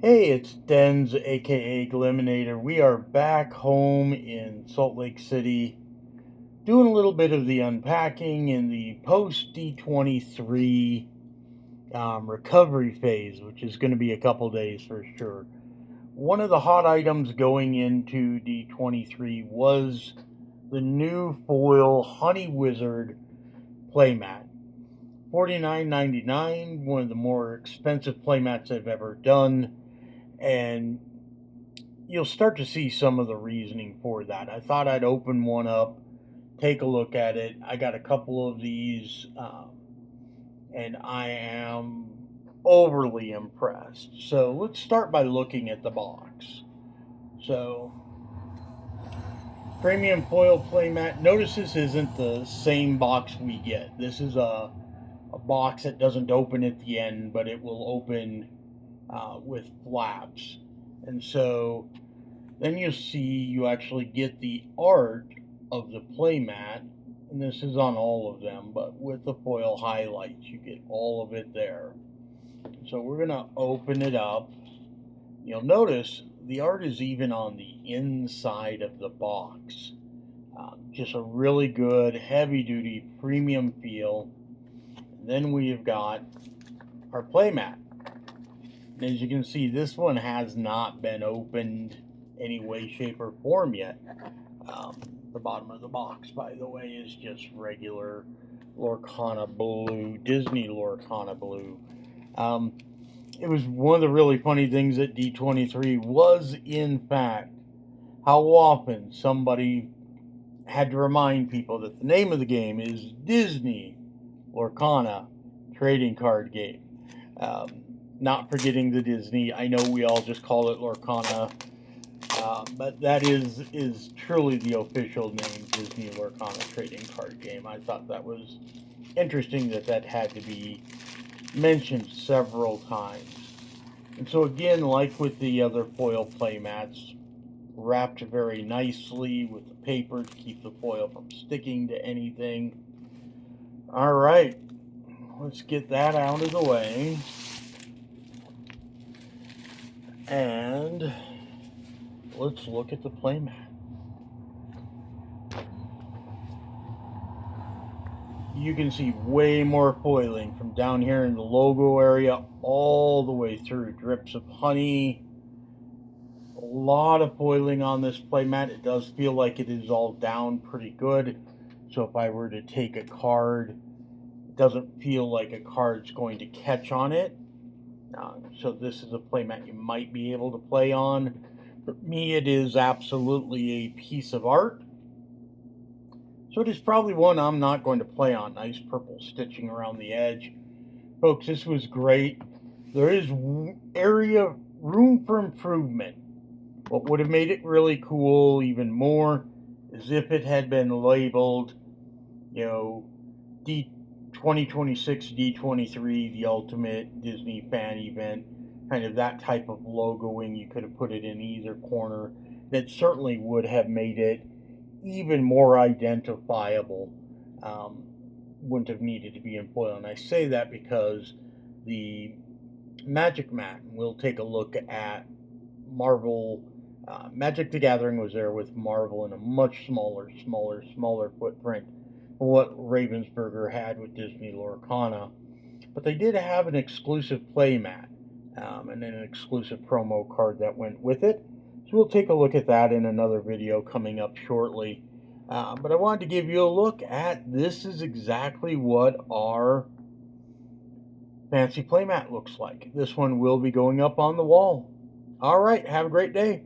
Hey, it's Denz, aka Gliminator. We are back home in Salt Lake City, doing a little bit of the unpacking in the post D23 recovery phase, which is going to be a couple days for sure. One of the hot items going into D23 was the new foil Hunny Wizard playmat. $49.99, one of the more expensive playmats I've ever done, and you'll start to see some of the reasoning for that. I thought I'd open one up, take a look at it. I got a couple of these, and I am overly impressed. So let's start by looking at the box. So, premium foil playmat. Notice this isn't the same box we get. This is a box that doesn't open at the end, but it will open with flaps. And so then you'll see you actually get the art of the playmat, and this is on all of them, but with the foil highlights, you get all of it there. So we're going to open it up. You'll notice the art is even on the inside of the box. Just a really good, heavy-duty, premium feel. And then we've got our playmat. As you can see, this one has not been opened any way, shape, or form yet. The bottom of the box, by the way, is just regular Lorcana blue, Disney Lorcana blue. It was one of the really funny things at D23 was, in fact, how often somebody had to remind people that the name of the game is Disney Lorcana trading card game. Not forgetting the Disney. I know we all just call it Lorcana, but that is truly the official name, Disney Lorcana trading card game. I thought that was interesting that had to be mentioned several times. And so again, like with the other foil playmats, wrapped very nicely with the paper to keep the foil from sticking to anything. All right, let's get that out of the way. And let's look at the playmat. You can see way more foiling from down here in the logo area all the way through. Drips of honey. A lot of foiling on this playmat. It does feel like it is all down pretty good. So if I were to take a card, it doesn't feel like a card's going to catch on it. So this is a playmat you might be able to play on. For me, it is absolutely a piece of art. So it is probably one I'm not going to play on. Nice purple stitching around the edge. Folks, this was great. There is room for improvement. What would have made it really cool even more is if it had been labeled, D2026 D23, the ultimate Disney fan event, kind of that type of logoing. You could have put it in either corner. That certainly would have made it even more identifiable. Wouldn't have needed to be in foil. And I say that because the Magic Mat, we'll take a look at Marvel. Magic the Gathering was there with Marvel in a much smaller footprint than what Ravensburger had with Disney Lorcana. But they did have an exclusive playmat and then an exclusive promo card that went with it. So we'll take a look at that in another video coming up shortly. But I wanted to give you a look at this is exactly what our fancy playmat looks like. This one will be going up on the wall. All right, have a great day.